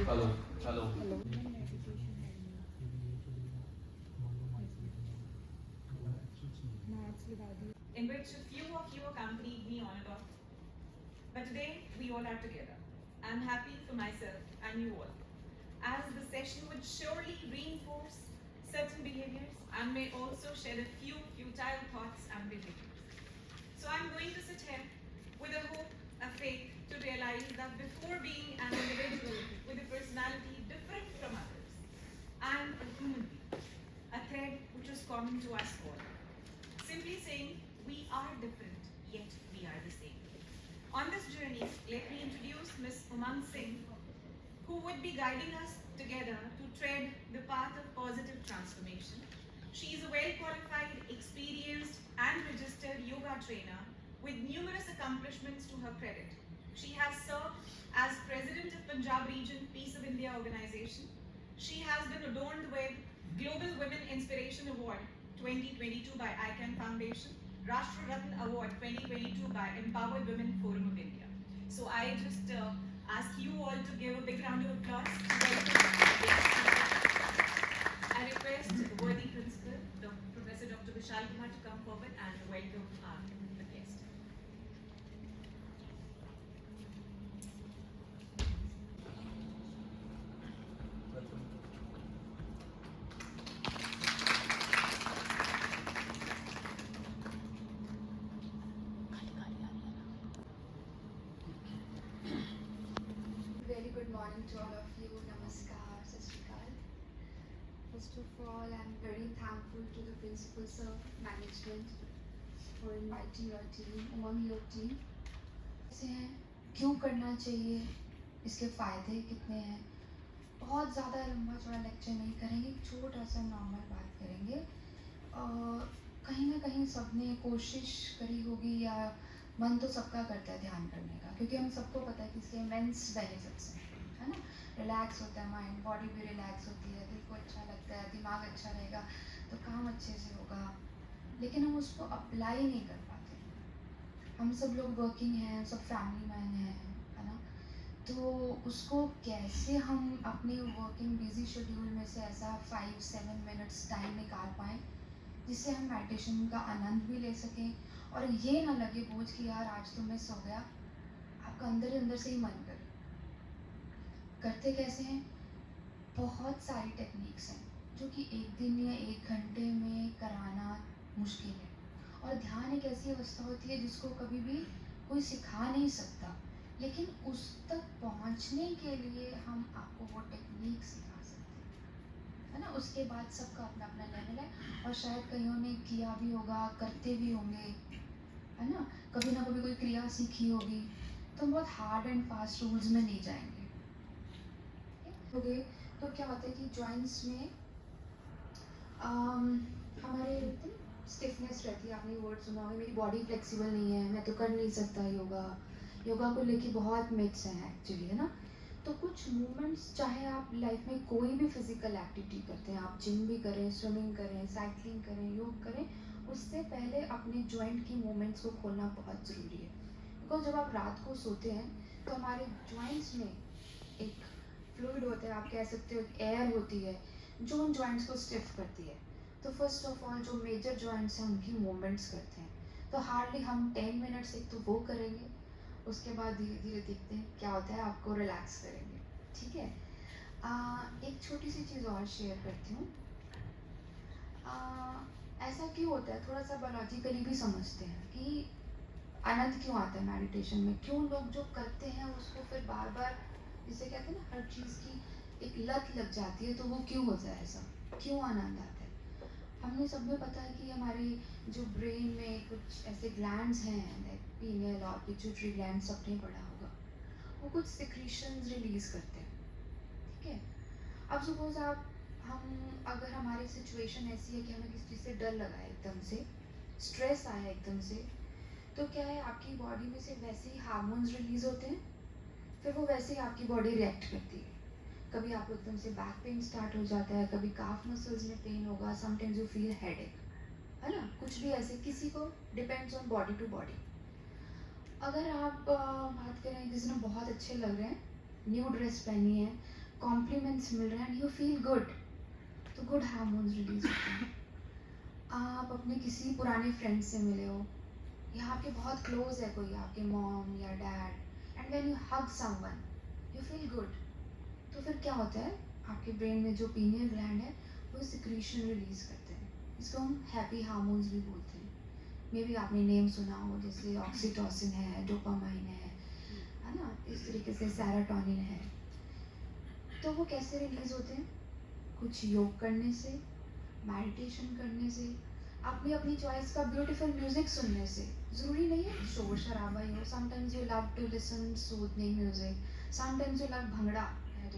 Hello hello in which a few of you accompanied me on and off. But today, we all are together. I'm happy for myself and you all, as the session would surely reinforce certain behaviors and may also shed a few futile thoughts and behaviors. So I'm going to sit here with a hope, a faith, to realize that before being an individual with a personality different from others, I'm a human being, a thread which is common to us all. Simply saying, we are different, yet we are the same. On this journey, let me introduce Ms. Umang Singh, who would be guiding us together to tread the path of positive transformation. She is a well-qualified, experienced, and registered yoga trainer with numerous accomplishments to her credit. She has served as President of Punjab Region Peace of India Organization. She has been adorned with Global Women Inspiration Award 2022 by ICANN Foundation, Rashtra Ratna Award 2022 by Empowered Women Forum of India. So I just ask you all to give a big round of applause to welcome. I request the worthy principal, Professor Dr. Vishal Kumar, to come forward and welcome the guest. Very good morning to all of you. Namaskar, Sat Shri Akal. First of all, I'm very thankful to the principal sir, management for inviting your team, among your team. ऐसे हैं, क्यों करना चाहिए, इसके फ़ायदे कितने हैं, बहुत ज़्यादा लंबा चौड़ा लेक्चर नहीं करेंगे, छोटा सा नॉर्मल बात करेंगे। कहीं ना कहीं सबने कोशिश करी होगी या मन तो सबका करता है ध्यान करने का, क्योंकि हम सबको पता है कि इसके इमेंस बेनिफिट्स हैं, है ना। रिलैक्स होता है माइंड, बॉडी भी रिलैक्स होती है, दिल को अच्छा लगता है, दिमाग अच्छा रहेगा तो काम अच्छे से होगा, लेकिन हम उसको अप्लाई नहीं कर पाते। हम सब लोग वर्किंग हैं, सब फैमिली मैन हैं, है ना। तो उसको कैसे हम अपने वर्किंग बिजी शेड्यूल में से ऐसा 5-7 मिनट्स टाइम निकाल पाएँ जिससे हम मेडिटेशन का आनंद भी ले सकें और ये ना लगे बोझ कि यार आज तो मिस हो गया, आपका अंदर ही अंदर से ही मन करे। करते कैसे हैं? बहुत सारी टेक्निक्स हैं जो कि एक दिन या 1 घंटे में कराना मुश्किल है, और ध्यान एक ऐसी अवस्था होती है जिसको कभी भी कोई सिखा नहीं सकता, लेकिन उस तक पहुंचने के लिए हम आपको वो टेक्निक सिखा सकते हैं, है ना। उसके बाद सबका अपना अपना लेवल है, और शायद कईयों ने किया भी होगा, करते भी होंगे, है ना। कभी ना कभी कोई क्रिया सीखी होगी, तो हम बहुत हार्ड एंड फास्ट रूल्स में नहीं जाएंगे। ओके, तो क्या होता है कि जॉइंट्स में हमारे स्टिफनेस रहती है। आपने वर्ड सुना होगा, मेरी बॉडी फ्लेक्सिबल नहीं है, मैं तो कर नहीं सकता योगा। योगा को लेके बहुत मिथ्स हैं एक्चुअली, है ना। तो कुछ मूवमेंट्स, चाहे आप लाइफ में कोई भी फिजिकल एक्टिविटी करते हैं, आप जिम भी करें, स्विमिंग करें, साइकिलिंग करें, योग करें, उससे पहले अपने जॉइंट की मूवमेंट्स को खोलना बहुत ज़रूरी है। बिकॉज जब आप रात को सोते हैं तो हमारे जॉइंट्स में एक फ्लूइड होता है, आप कह सकते हो एक एयर होती है जो उन जॉइंट्स को स्टिफ करती है। तो फर्स्ट ऑफ ऑल जो मेजर जॉइंट्स हैं उनकी मूवमेंट्स करते हैं, तो हार्डली हम 10 मिनट्स एक तो वो करेंगे, उसके बाद धीरे धीरे देखते हैं क्या होता है, आपको रिलैक्स करेंगे, ठीक है। एक छोटी सी चीज़ और शेयर करती हूँ। ऐसा क्यों होता है, थोड़ा सा बायोलॉजिकली भी समझते हैं कि आनंद क्यों आता है मेडिटेशन में, क्यों लोग जो करते हैं उसको फिर बार बार, जिसे कहते हैं ना, हर चीज़ की एक लत लग जाती है, तो वो क्यों होता है, ऐसा क्यों आनंद आता है। हमने सब में पता है कि हमारे जो ब्रेन में कुछ ऐसे ग्लैंड्स हैं, लाइक पीनियल और पिट्यूटरी ग्लैंड, सबने पढ़ा होगा, वो कुछ सिक्रीशंस रिलीज करते हैं, ठीक है। अब सपोज अगर हमारी सिचुएशन ऐसी है कि हमें किसी चीज़ से डर लगा है, एकदम से स्ट्रेस आया एकदम से, तो क्या है, आपकी बॉडी में से वैसे ही हार्मोन्स रिलीज होते हैं, फिर वो वैसे ही आपकी बॉडी रिएक्ट करती है। कभी आपको एकदम से बैक पेन स्टार्ट हो जाता है, कभी काफ मसल्स में पेन होगा, समटाइम्स यू फील हेडेक, है ना। कुछ भी ऐसे, किसी को depends on body to body. अगर आप बात करें, किसी ने बहुत अच्छे लग रहे हैं, न्यू ड्रेस पहनी है, कॉम्प्लीमेंट्स मिल रहे हैं एंड यू फील गुड, तो गुड हार्मोन्स रिलीज होते हैं। आप अपने किसी पुराने फ्रेंड से मिले हो या आपके बहुत क्लोज है कोई, आपके मॉम या dad, and when you hug someone you feel good, तो फिर क्या होता है, आपके ब्रेन में जो पीनियल ग्लैंड है वो सिक्रीशन रिलीज करते हैं, इसको हम हैप्पी हार्मोन्स भी बोलते हैं। मे बी आपने नेम सुना हो, जैसे ऑक्सीटोसिन है, डोपामाइन है ना, इस तरीके से सेरोटोनिन है। तो वो कैसे रिलीज होते हैं? कुछ योग करने से, मेडिटेशन करने से, अपनी अपनी चॉइस का ब्यूटीफुल म्यूजिक सुनने से। ज़रूरी नहीं है शोर शराबा ही हो, sometimes you love to listen soothing music, sometimes you love bhangra है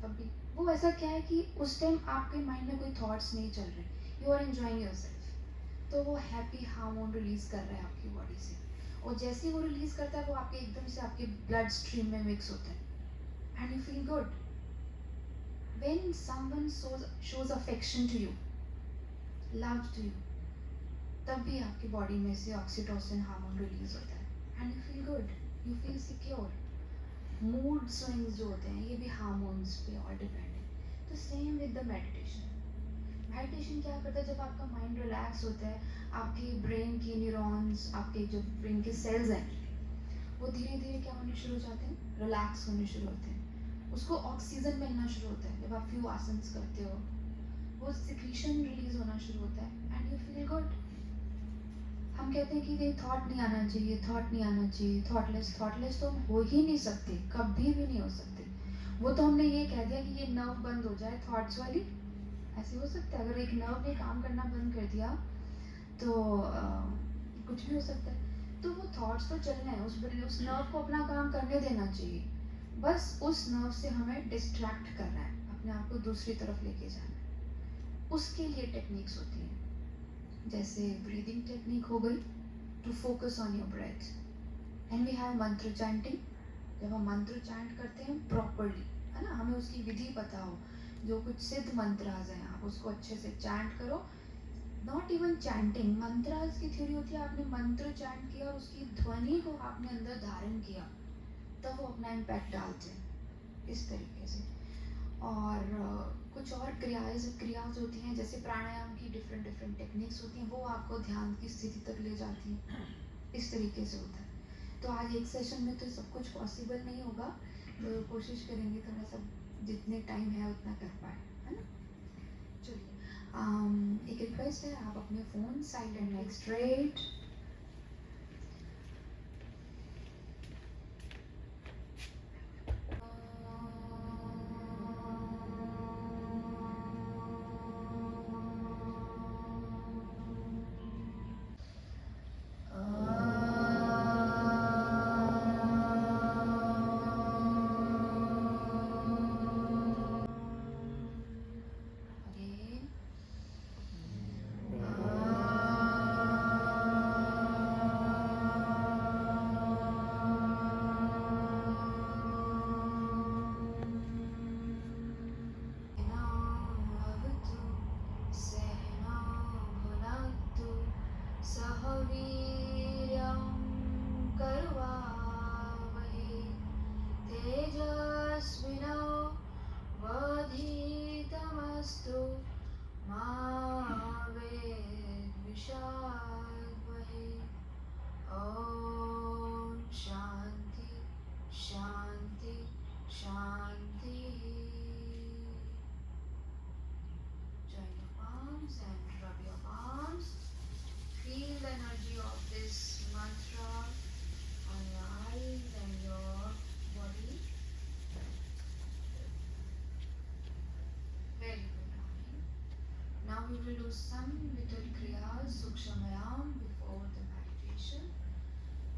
तब भी। वो ऐसा क्या है कि उस टाइम आपके माइंड में कोई थॉट्स नहीं चल रहे, यू आर एंजॉइंग योरसेल्फ, तो वो हैप्पी हार्मोन रिलीज कर रहा है आपकी बॉडी से, और जैसे ही वो रिलीज करता है वो आपके एकदम से आपके ब्लड स्ट्रीम में मिक्स होता है and you feel good. When someone shows affection to you, love to you, तब भी आपकी बॉडी में से ऑक्सीटोसिन हार्मोन रिलीज होता है and you feel good, you feel secure. Mood swings जो होते हैं ये भी हार्मोन्स पे और डिपेंड है। तो same with the meditation. Meditation क्या करता है, जब आपका माइंड रिलैक्स होता है, आपके ब्रेन के न्यूरॉन्स, आपके जो ब्रेन के सेल्स हैं वो धीरे धीरे क्या होने शुरू हो जाते हैं, रिलैक्स होने शुरू होते हैं, उसको ऑक्सीजन मिलना शुरू होता है। जब आप फ्यू आसन्स करते हो वो सिक्रीशन रिलीज होना शुरू होता है एंड यू फील गुड। हम कहते हैं कि ये थॉट नहीं आना चाहिए, थॉट नहीं आना चाहिए, थॉटलेस, थॉटलेस तो हम हो ही नहीं सकते, कभी भी नहीं हो सकते। वो तो हमने ये कह दिया कि ये नर्व बंद हो जाए थॉट्स वाली, ऐसे हो सकता है? अगर एक नर्व ने काम करना बंद कर दिया तो कुछ भी हो सकता है। तो वो थॉट्स तो चलना है, उस नर्व को अपना काम करने देना चाहिए, बस उस नर्व से हमें डिस्ट्रैक्ट करना है, अपने आप को दूसरी तरफ लेके जाना है। उसके लिए टेक्निक्स होती हैं, जैसे ब्रीदिंग टेक्निक हो गई, to focus on your breath, and we have mantra chanting. जब हम मंत्र चैंट करते हैं प्रॉपरली, है ना, हमें उसकी विधि पता हो, जो कुछ सिद्ध मंत्रास हैं आप उसको अच्छे से चैंट करो। नॉट इवन चैंटिंग, मंत्रास की थ्योरी होती है आपने मंत्र चैंट किया और उसकी ध्वनि को आपने अंदर धारण किया, तब वो अपना इम्पैक्ट डालते हैं इस तरीके से। और कुछ और क्रियाज होती हैं, जैसे प्राणायाम की डिफरेंट डिफरेंट टेक्निक्स होती हैं, वो आपको ध्यान की स्थिति तक ले जाती हैं, इस तरीके से होता है। तो आज एक सेशन में तो सब कुछ पॉसिबल नहीं होगा, तो कोशिश करेंगे थोड़ा सा जितने टाइम है उतना कर पाए, है ना। चलिए, एक रिक्वेस्ट है, आप अपने phone side and neck straight, सह वीर्यं करवावहै तेजस्विनावधीतमस्तु मा विद्विषावहै। ॐ शान्ति शान्ति शान्तिः। Join your palms and rub your palms. Feel the energy of this mantra on your eyes and your body. Very good, Rani. Now we will do some little kriyas, sukshamayam, before the meditation.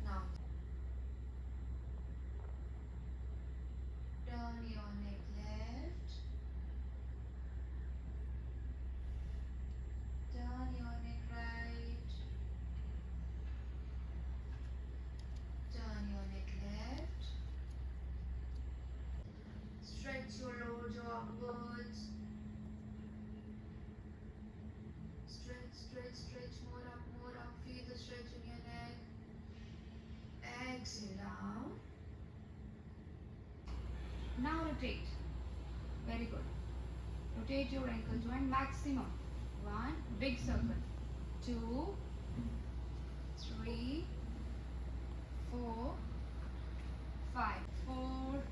Now, turn your neck left, turn your neck right, turn your neck left, stretch your lower jaw upwards, stretch, stretch, stretch, more up, feel the stretch in your neck, exhale down. Now rotate, Very good. Rotate your ankle joint maximum. 1, big circle. 2, 3, 4, 5. 4,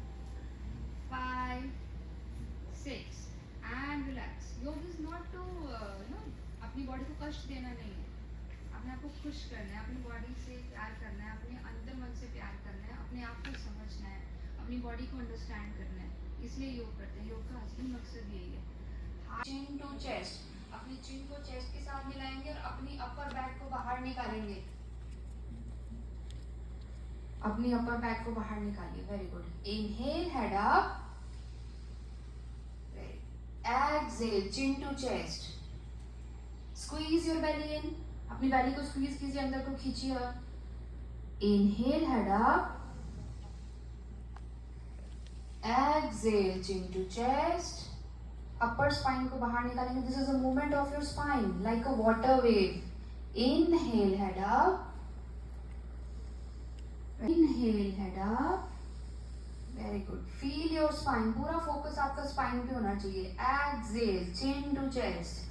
5, 6. And relax. Yoga is not to, अपनी body को कष्ट देना नहीं है. अपने आप को खुश करना है, अपनी बॉडी से प्यार करना है, अपने अंतर मन से प्यार करना है, अपने आप को समझना है, अपनी बॉडी को अंडरस्टैंड करना है. इसलिए योग करते हैं. योग का असली मकसद यही है. चिन टू चेस्ट. अपनी चिन को चेस्ट के साथ मिलाएंगे और अपनी अपर बैक को बाहर निकालेंगे. अपनी अपर बैक को बाहर निकालिए. Very good. Inhale, head up. Exhale, chin to chest. Squeeze your belly in. अपनी बेली को स्क्वीज कीजिए, अंदर को खींचिए. Inhale, head up. Exhale, chin to chest. Upper spine को बाहर निकालेंगे. This is a movement of your spine like a water wave. Inhale, head up. Inhale, head up. Very good. Feel your spine. पूरा focus आपका spine पे होना चाहिए. Exhale, chin to chest.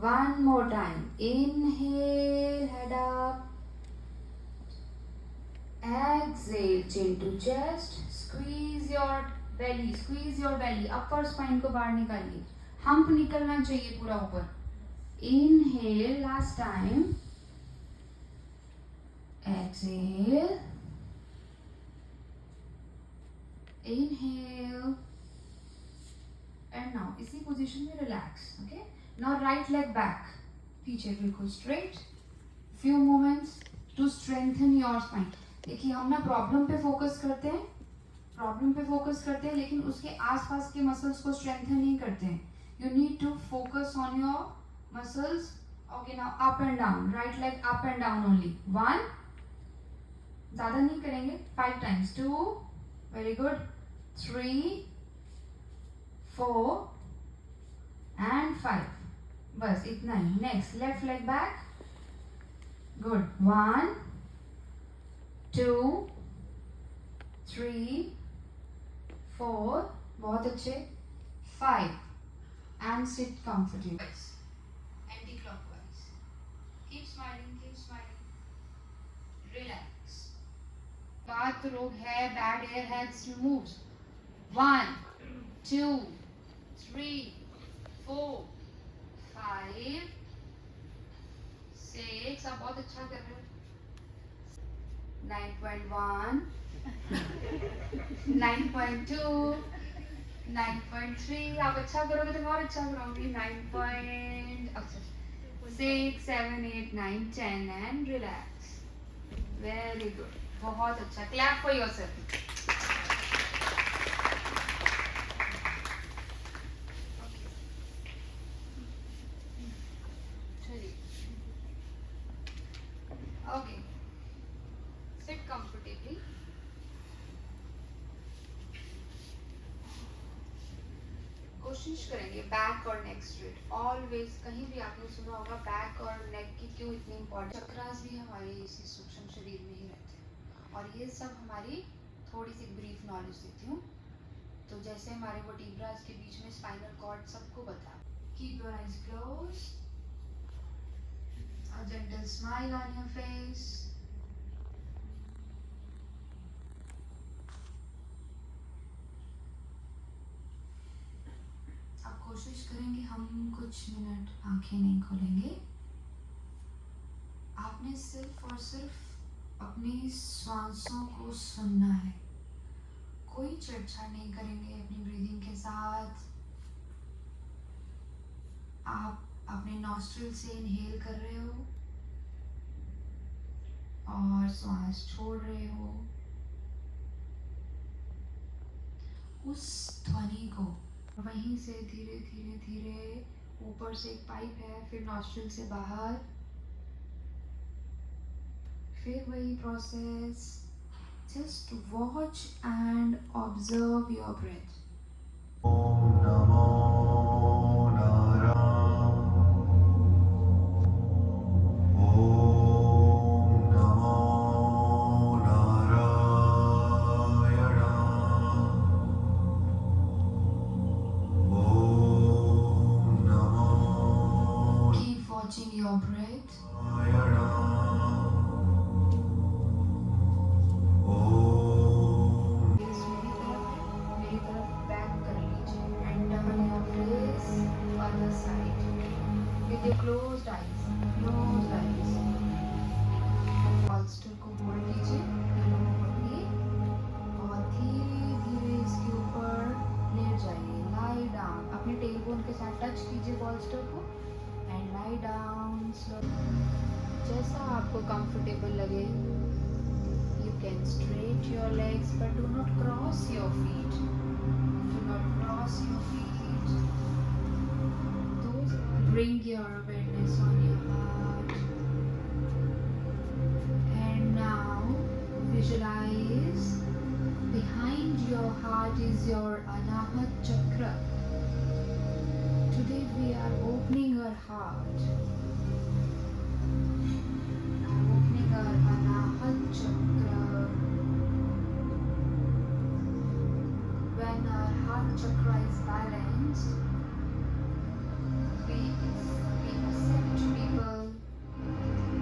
One more time. Inhale, head up. Exhale, chin to chest. Squeeze your belly. Squeeze your belly. Upper spine को बाहर निकालिए. Hump निकलना चाहिए पूरा ऊपर. Inhale, last time. Exhale. Inhale. And now इसी पोजीशन में relax. Okay. Now right leg back. पीछे बिल्कुल straight. Few moments to strengthen your spine. देखिए हम ना प्रॉब्लम पे फोकस करते हैं. प्रॉब्लम पे फोकस करते हैं लेकिन उसके आसपास के मसल्स को स्ट्रेंथन नहीं करते हैं. You need to focus on your muscles. Okay, now up and down. Right leg up and down only. 1. ज़्यादा नहीं करेंगे. 5 times. 2. Very good. 3. 4. And 5. बस इतना ही. Next left leg back. Good. 1, 2, 3, 4. बहुत अच्छे. 5. And sit comfortable. Anticlockwise. Keep smiling, keep smiling. Relax. बात रोग है, बैड एयर हैज रिमूव्ड. 1, 2, 3, 4, 5, 6. आप बहुत अच्छा कर रहे हो. 9.1, 9.2, 9.3. आप अच्छा करोगे तो मैं और अच्छा करूँगी. 9.6, 7, 8, 9, 10 and relax. Very good. बहुत अच्छा. Clap for yourself. Okay. Sit comfortably. कोशिश करेंगे बैक और नेक स्ट्रेट. ऑलवेज कहीं भी आपने सुना होगा बैक और नेक की क्यों इतनी इंपॉर्टेंट. चक्रास भी हमारे इसी सूक्ष्म शरीर में ही रहते हैं और ये सब हमारी थोड़ी सी ब्रीफ नॉलेज देती हूँ. तो जैसे हमारे वर्टिब्रास के बीच में स्पाइनल कॉर्ड सबको बता. Keep your eyes close. A gentle smile on your face. अब कोशिश करेंगे हम कुछ मिनट आंखें नहीं खोलेंगे. आपने सिर्फ और सिर्फ अपनी सांसों को सुनना है. कोई छेड़छाड़ नहीं करेंगे अपनी ब्रीदिंग के साथ. आप अपने नॉस्ट्रिल से इनहेल कर रहे हो और श्वास छोड़ रहे हो. उस ध्वनि को वहीं से धीरे धीरे धीरे ऊपर से एक पाइप है, फिर नॉस्ट्रिल से बाहर, फिर वही process. Just watch and observe your breath. ओम नमो पोस्टर को एंड लाई डाउन स्लो। जैसा आपको कंफर्टेबल लगे। You can straight your legs but do not cross your feet. Do not cross your feet. Bring your awareness on your heart. And now visualize behind your heart is your Anahat Chakra. Today we are opening our heart. Opening our Anahat Chakra. When our heart chakra is balanced, we accept people,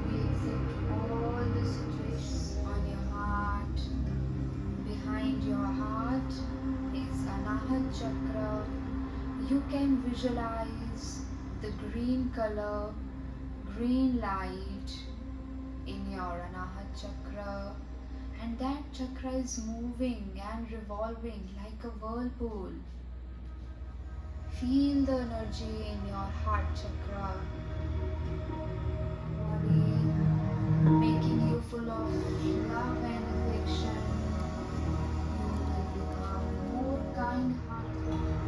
we accept all the situations on your heart. Behind your heart is Anahat Chakra. You can visualize the green color, green light in your Anahat Chakra. And that chakra is moving and revolving like a whirlpool. Feel the energy in your heart chakra. Body making you full of love and affection. You will become more kind-hearted.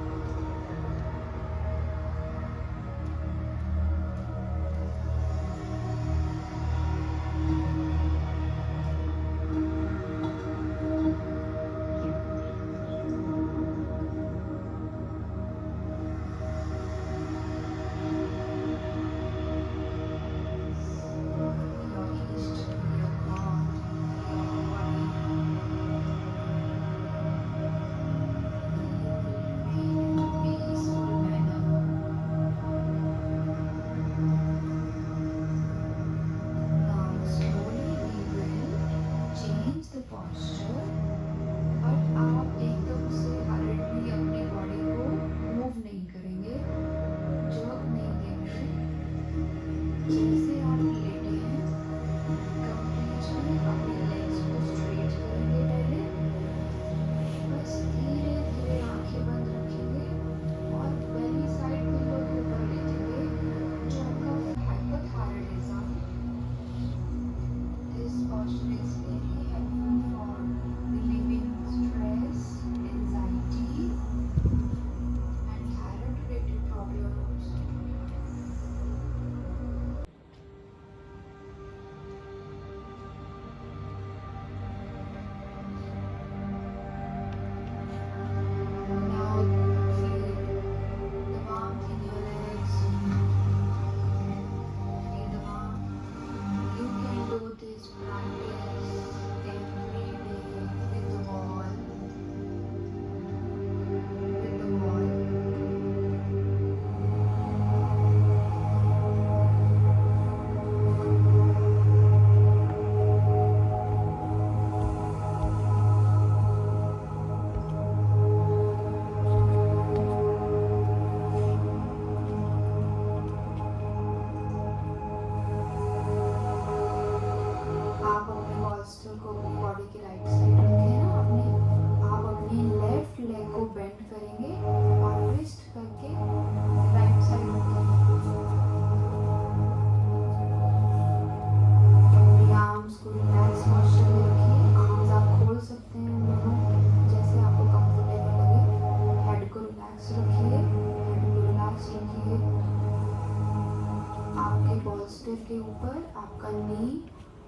Poster के ऊपर आपका नी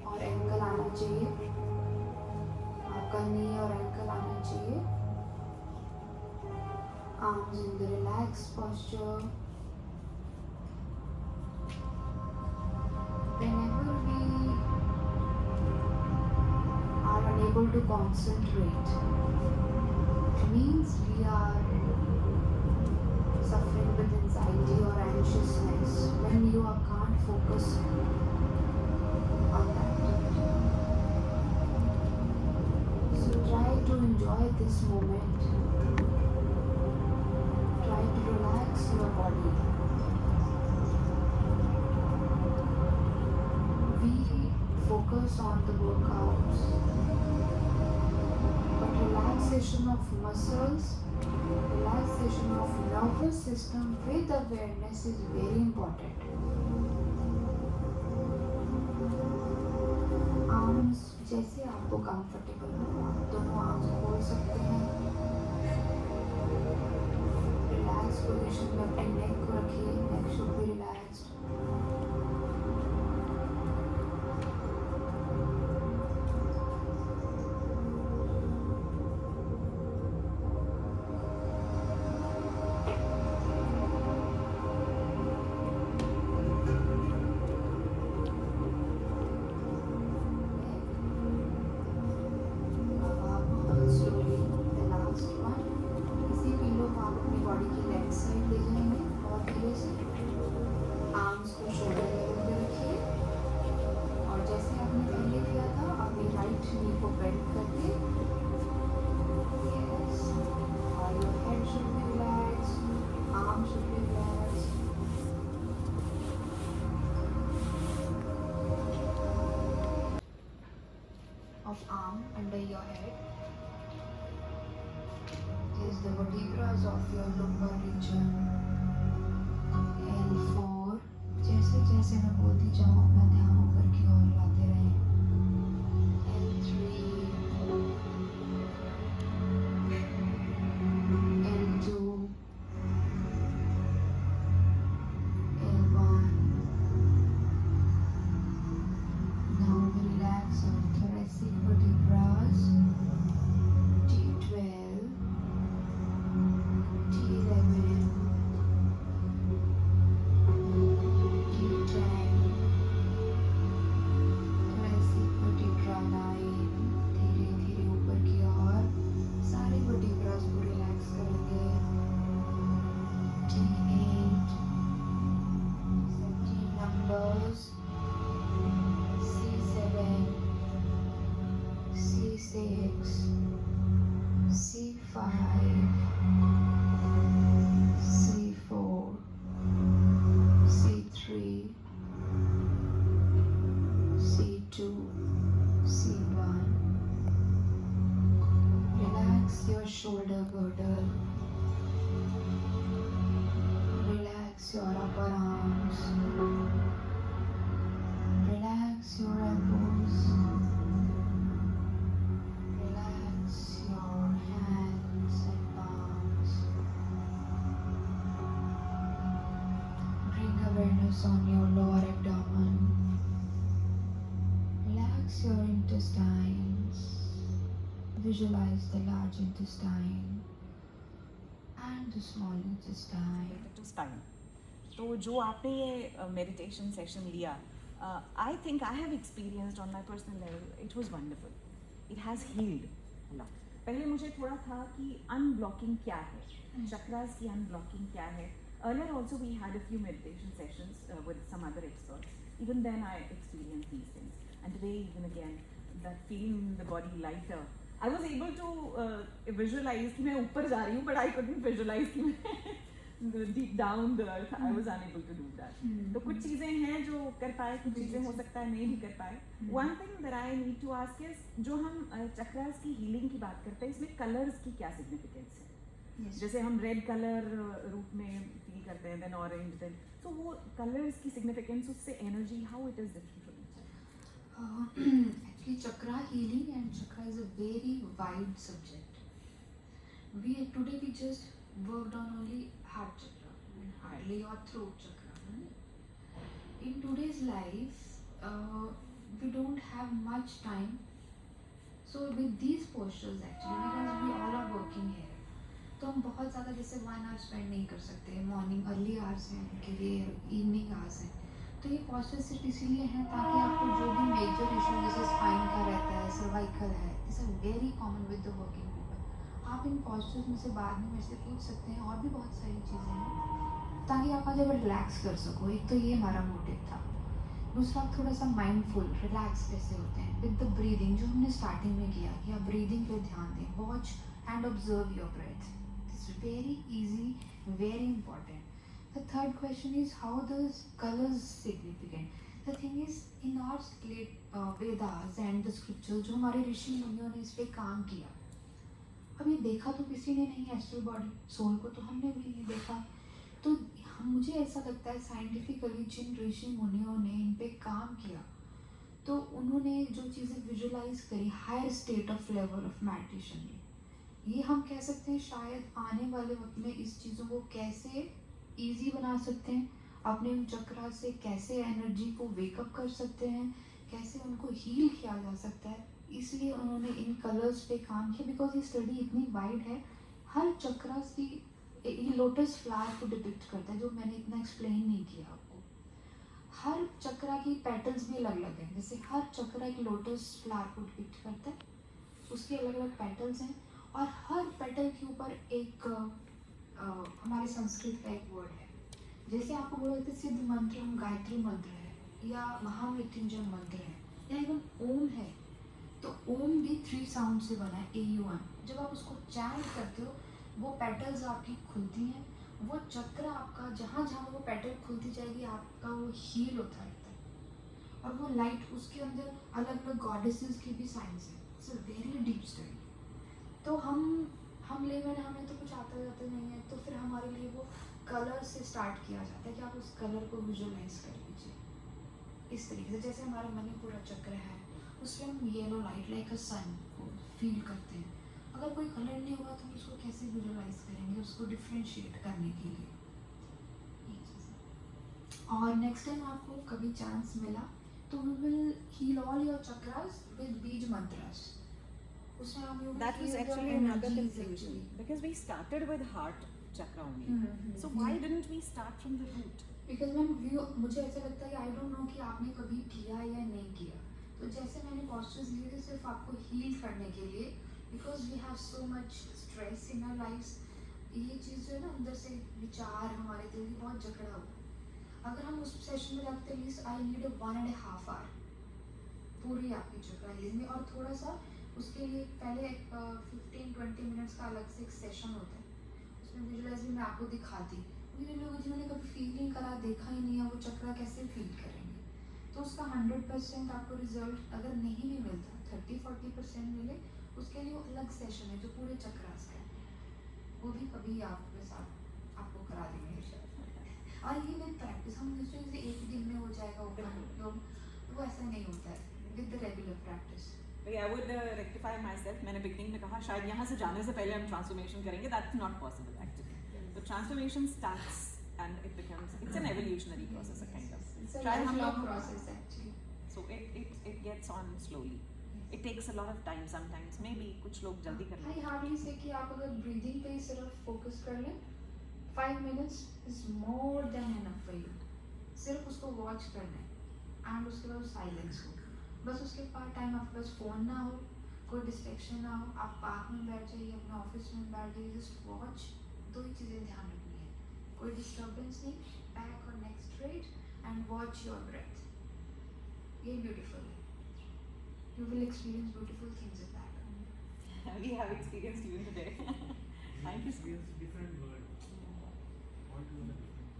और ankle आना चाहिए, आपका नी और ankle आना चाहिए. Arms in the relaxed posture. Whenever we are unable to concentrate, it means we are suffering with anxiety or anxiousness. When you can't focus on that, so try to enjoy this moment. Try to relax your body. We focus on the workouts, but relaxation of muscles Relaxation of nervous system with awareness is very important. Arms जैसे आपको comfortable हो आप दोनों arms खोल सकते हैं. Relax position में अपने नेक को रखिए. Neck should be relaxed. Slowly, the last one. इसी पिलो को आप अपनी बॉडी की लेफ्ट साइड ले जाएंगे बहुत धीरे से. आर्म्स को शोल्डर लेवल पे रखिए और जैसे आपने पहले किया था अपनी राइट नी को बेंड करके. Yes. और your head should be relaxed. Arms should be relaxed. Of arm under your head is the vertebrae of your lumbar region. L4. जैसे जैसे मैं बोलती जाऊँ अपना ध्यान ऊपर की ओर लाते रहें. L3. L2. L1. Now we relax our thoracic vertebrae. T12. T11, T10, thoracic vertebra 9. धीरे धीरे ऊपर की ओर सारे vertebrae को रिलैक्स करेंगे. T8, 17 numbers. C7, C6, C5, C4, C3, C2, C1. Relax your shoulder girdle. Relax your upper arms. Relax your elbows. Relax your hands and palms. Bring awareness on your lower abdomen. Relax your intestines. Visualize the large intestine and the small intestine. To spine. तो जो आपने ये meditation session लिया, I think I have experienced on my personal level, it was wonderful. It has healed a lot. पहले मुझे थोड़ा था कि अनब्लॉकिंग क्या है, चक्रास की अनब्लॉकिंग क्या है. Earlier also we had a few meditation sessions with some other experts. Even then I experienced these things. And today even again, that feeling in the body lighter. I was able to visualize कि मैं ऊपर जा रही हूँ, but I couldn't visualize कि मैं deep down the earth. I was unable to do that. तो कुछ चीज़ें हैं जो कर पाए, कुछ चीज़ें हो सकता है नहीं भी कर पाए. One thing that I need to ask is, जो हम चक्रास की हीलिंग की बात करते हैं, इसमें कलर्स की क्या सिग्निफिकेंस है? Yes. जैसे हम रेड कलर रूप में फील करते हैं, देन ऑरेंज, देन तो वो कलर्स की सिग्निफिकेंस, उससे energy, how it is different from each other. Actually, chakra healing and chakra is a very wide subject. Today we just worked on only heart chakra, hardly or throat chakra. In today's life, we don't have much time. So with these postures actually, because we all are working here, तो हम बहुत ज़्यादा जैसे 1 hour spend नहीं कर सकते. Morning early hours हैं उनके लिए, इवनिंग आवर्स हैं. तो ये पॉस्चर सिर्फ इसीलिए हैं ताकि आपको जो भी मेजर इशू जैसे स्पाइन का रहता है, सर्वाइकल है, this are very common with the working people. आप इन पॉस्चर्स में से बाद में मेरे से पूछ सकते हैं, और भी बहुत सारी चीज़ें हैं ताकि आप आज रिलैक्स कर सको. एक तो ये हमारा मोटिव था. दूसरा, आप थोड़ा सा माइंडफुल रिलैक्स कैसे होते हैं विद द ब्रीदिंग, जो हमने स्टार्टिंग में किया कि आप ब्रीदिंग पे ध्यान दें. Watch and observe your breath. It's very easy, very important. The third question is, how does colors significant? The thing is, in our Vedas and the scriptures, जो हमारे ऋषि मुनियों ने इस पे काम किया, अभी देखा तो किसी ने नहीं एस्ट्रल बॉडी, सोल को तो हमने भी नहीं देखा। तो मुझे ऐसा लगता है साइंटिफिकली जिन ऋषि मुनियों ने इन पे काम किया, तो उन्होंने जो चीज़ें विजुलाइज करी higher state of level of meditation में, ये हम कह सकते हैं शायद आने वाले वक्त में इस चीज़ों को कैसे इजी बना सकते हैं, अपने उन चक्रा से कैसे एनर्जी को वेकअप कर सकते हैं, कैसे उनको हील किया जा सकता है। इसलिए उन्होंने इन कलर्स पे काम किया, बिकॉज ये स्टडी इतनी वाइड है। हर चक्रास की, ये लोटस फ्लावर को डिपिक्ट करता है, जो मैंने इतना एक्सप्लेन नहीं किया आपको। हर चक्रा की पेटल्स भी अलग अलग हैं, जैसे हर चक्रा एक लोटस फ्लावर को डिपिक्ट करता है, उसके अलग अलग पेटल्स हैं, और हर पेटल के ऊपर एक हमारे संस्कृत का एक वर्ड है। जैसे आपको बोलते सिद्ध मंत्र हम गायत्री मंत्र है, या महामृत्युंजय मंत्र है, या इवन ओम है, तो ओम भी 3 साउंड से बना है, AUM। जब आप उसको चैंट करते हो, वो पेटल्स आपकी खुलती हैं, वो चक्र आपका जहाँ जहाँ वो पेटल खुलती जाएगी आपका वो हील होता रहता है। और वो लाइट, उसके अंदर अलग अलग गॉडेसेस की भी साइंस है। It's a very deep study. तो हम लेवल, हमें तो कुछ आता जाता नहीं है, तो फिर हमारे लिए वो कलर से स्टार्ट किया जाता है कि आप उस कलर को विजुअलाइज कर लीजिए इस तरीके से। जैसे हमारा मणिपुर चक्र है, उसमें हम येलो लाइट लाइक अ सन को फील करते हैं। अगर कोई कलर नहीं होगा तो हम उसको कैसे विजुअलाइज करेंगे, उसको डिफ्रेंशिएट करने के लिए, ये चीज़। और नेक्स्ट टाइम आपको कभी चांस मिला तो we will heal all your chakras with beej mantras. उसमें हम लोग That was actually another confusion because we started with heart chakra only. So why didn't we start from the root? Because ma'am मुझे ऐसा लगता है कि आई डोंट नो कि आपने कभी किया या नहीं किया। तो जैसे मैंने पॉस्चर्स लिए थे सिर्फ आपको हील करने के लिए, because we have so much stress in our lifes. ये चीज़ जो है ना, अंदर से विचार हमारे दिल की बहुत जकड़ा हुआ। अगर हम उस सेशन में लगते लीस्ट आई नीड 1.5 आवर पूरी आपकी चक्रा हीलिंग में, और थोड़ा सा उसके लिए पहले 15-20 मिनट्स का अलग से एक सेशन होता है, उसमें विजुअलाइज भी मैं आपको दिखाती। मेरे लोग जिन्होंने कभी फील नहीं करा, देखा ही नहीं है, वो चक्रा कैसे फील करेंगे। तो उसका 100% आपको रिजल्ट अगर नहीं भी मिलता, 30-40% मिले, उसके लिए वो अलग सेशन है जो पूरे चक्रास का है, वो भी कभी आपके साथ आपको करा देंगे। और ये विद प्रैक्टिस, हम दूसरे से एक दिन में हो जाएगा ओपन, वो ऐसा नहीं होता है, with the regular practice. I would rectify myself. मैंने beginning में कहा शायद यहाँ से जाने से पहले हम transformation करेंगे. That's not possible actually. The transformation starts and it becomes, it's an evolutionary process, a kind of. It's a शायद हम lifelong लोग process actually. So it gets on slowly. It takes a lot of time sometimes. Maybe कुछ लोग जल्दी कर I लेते हैं. hardly say कि आप अगर breathing पे ही सिर्फ focus कर लें, 5 minutes is more than enough for you. सिर्फ उसको watch करना है and उसके बाद silence हो। बस उसके बाद टाइम आपके पास फ़ोन ना हो, कोई डिस्ट्रैक्शन ना हो, आप पार्क में बैठ जाइए, अपने ऑफिस में बैठ जाइए, जस्ट वॉच। 2 ही चीज़ें ध्यान रखनी है, कोई डिस्टर्बेंस नहीं, बैक और neck straight, and watch your breath. ये ब्यूटीफुल है, you will experience beautiful things in that. We have experienced even today. Thank you. Experience different world. Altogether different.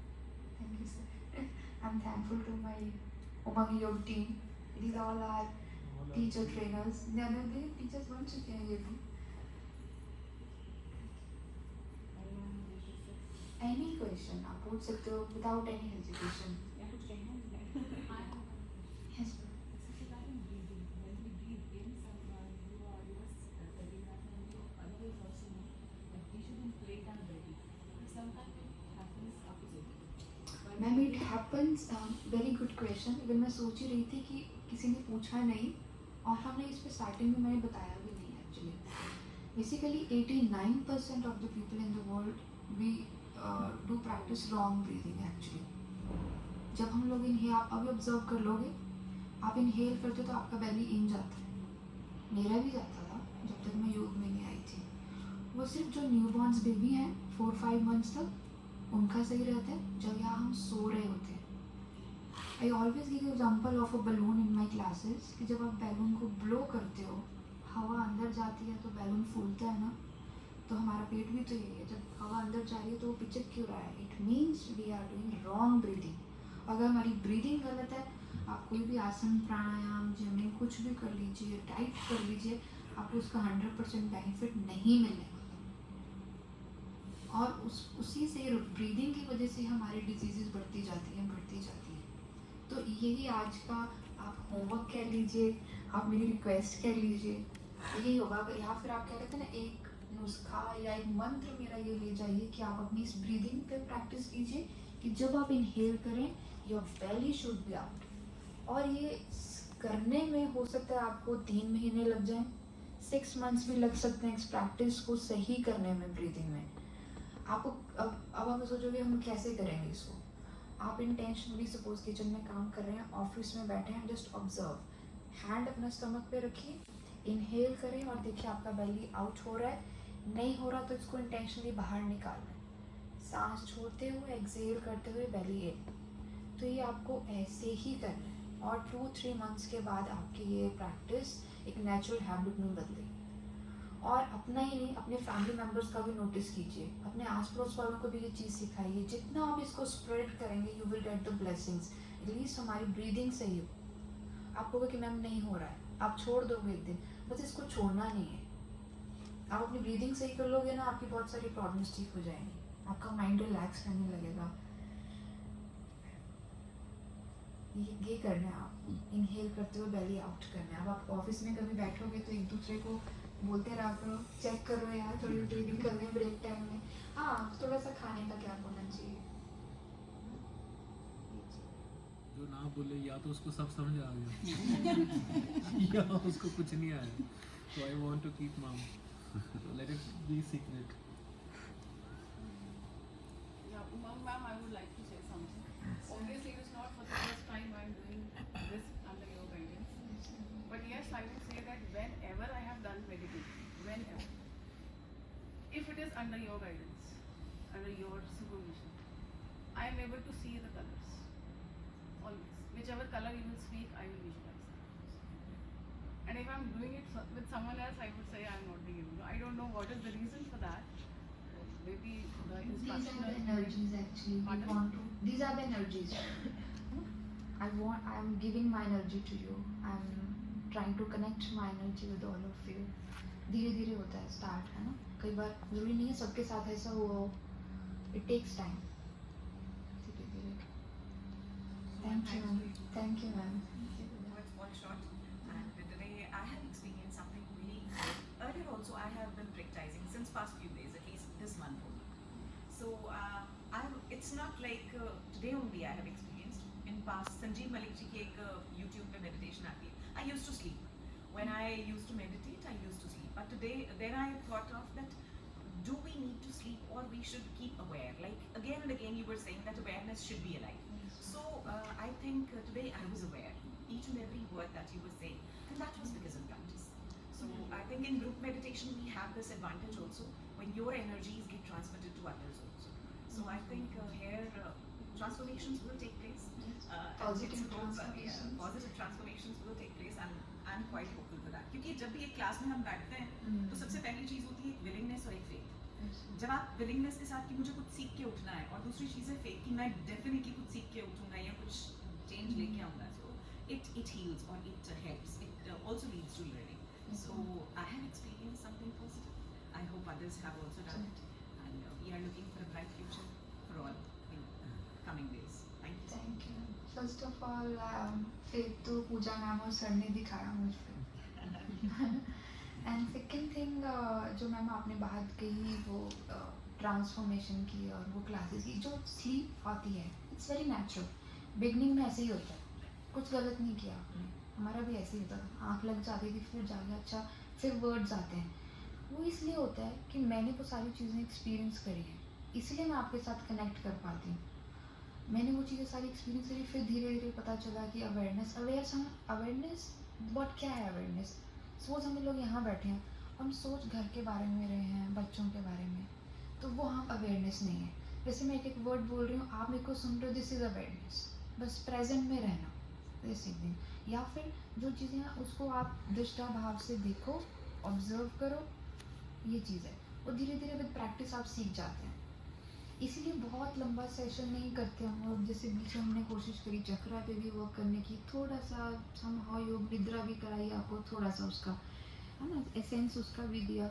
Thank you, sir. I'm thankful to my Umang Yog team. These all are All are teacher trainers. They are the teachers बन चुके हैं ये भी। Any question आप पूछ सकते हो without any hesitation. या कुछ कहना है? Yes, ma'am. Ma'am it happens, very good question. Even मैं सोच ही रही थी कि किसी ने पूछा नहीं, और हमने इस पे स्टार्टिंग में मैंने बताया भी नहीं actually. Basically 89% of the people in the world we do practice long breathing actually. जब हम लोग इनहेल, आप अभी ऑब्जर्व कर लोगे, आप इनहेल करते हो तो आपका बेली इन जाता है, मेरा भी जाता था जब तक मैं योग में नहीं आई थी। वो सिर्फ जो न्यूबॉर्न्स बेबी हैं 4-5 मंथ्स तक उनका सही रहता है, जब यहाँ हम सो रहे होते हैं। I always give example of a balloon in my classes, कि जब आप बैलून को ब्लो करते हो, हवा अंदर जाती है तो बैलून फूलता है ना, तो हमारा पेट भी तो यही है, जब हवा अंदर जा रही है तो वो पिचक क्यों रहा है? It means we are doing wrong breathing. अगर हमारी ब्रीदिंग गलत है, आप कोई भी आसन, प्राणायाम, जमीन कुछ भी कर लीजिए, टाइट कर लीजिए, आपको उसका 100% बेनिफिट नहीं मिलेगा। और उसी से ब्रीदिंग की वजह से हमारी डिजीज़ेस बढ़ती जाती हैं। तो यही आज का आप होमवर्क कह लीजिए, आप मेरी रिक्वेस्ट कह लीजिए, यही होगा। अगर या फिर आप कह रहे थे ना, एक नुस्खा या एक मंत्र मेरा ये ले जाइए कि आप अपनी इस ब्रीदिंग पे प्रैक्टिस कीजिए कि जब आप इनहेल करें your belly should be out. और ये करने में हो सकता है आपको 3 महीने लग जाएं, 6 मंथ्स भी लग सकते हैं इस प्रैक्टिस को सही करने में, ब्रीदिंग में। आपको अब आप सोचोगे हम कैसे करेंगे इसको। आप इंटेंशनली सपोज किचन में काम कर रहे हैं, ऑफिस में बैठे हैं, जस्ट ऑब्जर्व, हैंड अपना स्टमक पे रखिए, इनहेल करें और देखिए आपका बेली आउट हो रहा है। नहीं हो रहा तो इसको इंटेंशनली बाहर निकालना है, सांस छोड़ते हुए, एक्सहेल करते हुए बेली इन। तो ये आपको ऐसे ही करना है और 2-3 मंथ्स के बाद आपकी ये प्रैक्टिस एक नेचुरल हैबिट में बदलेगी। और अपना ही नहीं, अपने फैमिली मेम्बर्स का भी नोटिस कीजिए, अपने आस पड़ोस वालों को भी ये चीज़ सिखाइए। जितना आप इसको स्प्रेड करेंगे you will get the blessings. At least हमारी ब्रीदिंग सही हो। आपको कि मैम नहीं हो रहा है, आप छोड़ दोगे एक दिन, बस इसको छोड़ना नहीं है। आप अपनी ब्रीदिंग सही कर लोगे ना, आपकी बहुत सारी प्रॉब्लम्स ठीक हो जाएंगी, आपका माइंड रिलैक्स रहने लगेगा। ये करना है, आप इनहेल करते हुए बेली आउट करना है। अब आप ऑफिस में कभी बैठोगे तो एक दूसरे को बोलते रहा करो, चेक करो यार, थोड़ी ब्रीदिंग कर लें ब्रेक टाइम में। हाँ, थोड़ा सा खाने का क्या होना चाहिए। जो ना बोले या तो उसको सब समझ आ गया या उसको कुछ नहीं आया, तो आई वांट टू कीप मम, so let it be secret. Yeah, ma'am, I would like to say something. Obviously, it is not for the first time I am doing this under your guidance. But yes, I would say that whenever I have done meditation, whenever, if it is under your guidance, under your supervision, I am able to see the colors. Always. Whichever color you will speak, I will visualize that. And if I am doing it with someone else, I would say I am not being able to. I don't know what is the reason for that. Maybe the These are the instructional energies actually. We Pardon? want to. These are the energies. I'm giving my energy to you. I'm trying to connect my energy with all of you. धीरे धीरे होता है start, है ना। कई बार जरूरी नहीं है सबके साथ ऐसा हुआ हो, इट टेक्स टाइम। धीरे धीरे। Thank you ma'am. Let's fall short. And today I have experienced something really good. Earlier also I have been practicing since past few days, at least this month only. So it's not like today only I have experienced. In past, Sanjeev Malik ji की एक YouTube पे meditation आती है. I used to sleep. When I used to meditate, I used to sleep. But today, then I thought of that. Do we need to sleep, or we should keep aware? Like again and again, you were saying that awareness should be alive. So I think today I was aware, each and every word that you were saying, and that was because of practice. So I think in group meditation we have this advantage also, when your energies get transmitted to others also. So I think here transformations will take place. Positive it's transformations. Positive transformations will take place, and I'm quite hopeful for that. क्योंकि जब भी एक class में हम बैठते हैं तो सबसे पहली चीज़ होती है एक विलिंगनेस और एक फेथ। जब आप विलिंगनेस के साथ कि मुझे कुछ सीख के उठना है, और दूसरी चीज़ है फेथ कि मैं डेफिनेटली कुछ सीख के उठूंगा या कुछ चेंज लेके आऊंगा, सो it heals or it helps. It also leads to learning. So I have experienced something positive. I hope others have also done it, and we are looking for a bright future for all in coming days. Thank you. Thank you. First of all फिर तो पूजा ma'am और sir ने दिखाया मुझ पे। And second thing, जो ma'am आपने बात कही वो ट्रांसफॉर्मेशन की और वो क्लासेस की, जो स्लीप आती है इट्स वेरी नेचुरल। बिगनिंग में ऐसे ही होता है, कुछ गलत नहीं किया आपने, हमारा भी ऐसे ही होता था, आँख लग जाती थी, फिर जाके अच्छा फिर वर्ड्स आते हैं। वो इसलिए होता है कि मैंने वो सारी चीज़ें एक्सपीरियंस करी हैं, इसलिए मैं आपके साथ कनेक्ट कर पाती हूँ। मैंने वो चीज़ें सारी एक्सपीरियंस करी, फिर धीरे धीरे पता चला कि अवेयरनेस व्हाट क्या है अवेयरनेस। सोच हम लोग यहाँ बैठे हैं, हम सोच घर के बारे में रहे हैं, बच्चों के बारे में, तो वो हम अवेयरनेस नहीं है। जैसे मैं एक एक वर्ड बोल रही हूँ, आप मेरे को सुन रहे हो, दिस इज़ अवेयरनेस। बस प्रेजेंट में रहना, बेसिकली। या फिर जो चीज़ें हैं उसको आप दृष्टा भाव से देखो, ऑब्जर्व करो, ये चीज़ है। और धीरे धीरे विद प्रैक्टिस आप सीख जाते हैं। इसीलिए बहुत लंबा सेशन नहीं करते हम लोग। जैसे बीच में हमने कोशिश करी चक्रा पे भी वर्क करने की, थोड़ा सा हम योग निद्रा भी कराई आपको, थोड़ा सा उसका था ना, एसेंस उसका भी दिया।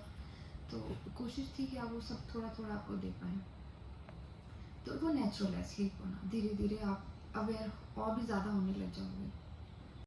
तो कोशिश थी कि आप वो सब थोड़ा थोड़ा आपको दे पाएँ। तो वो नेचुरल है स्लीप होना, धीरे धीरे आप अवेयर और भी ज़्यादा होने लग जाओगे।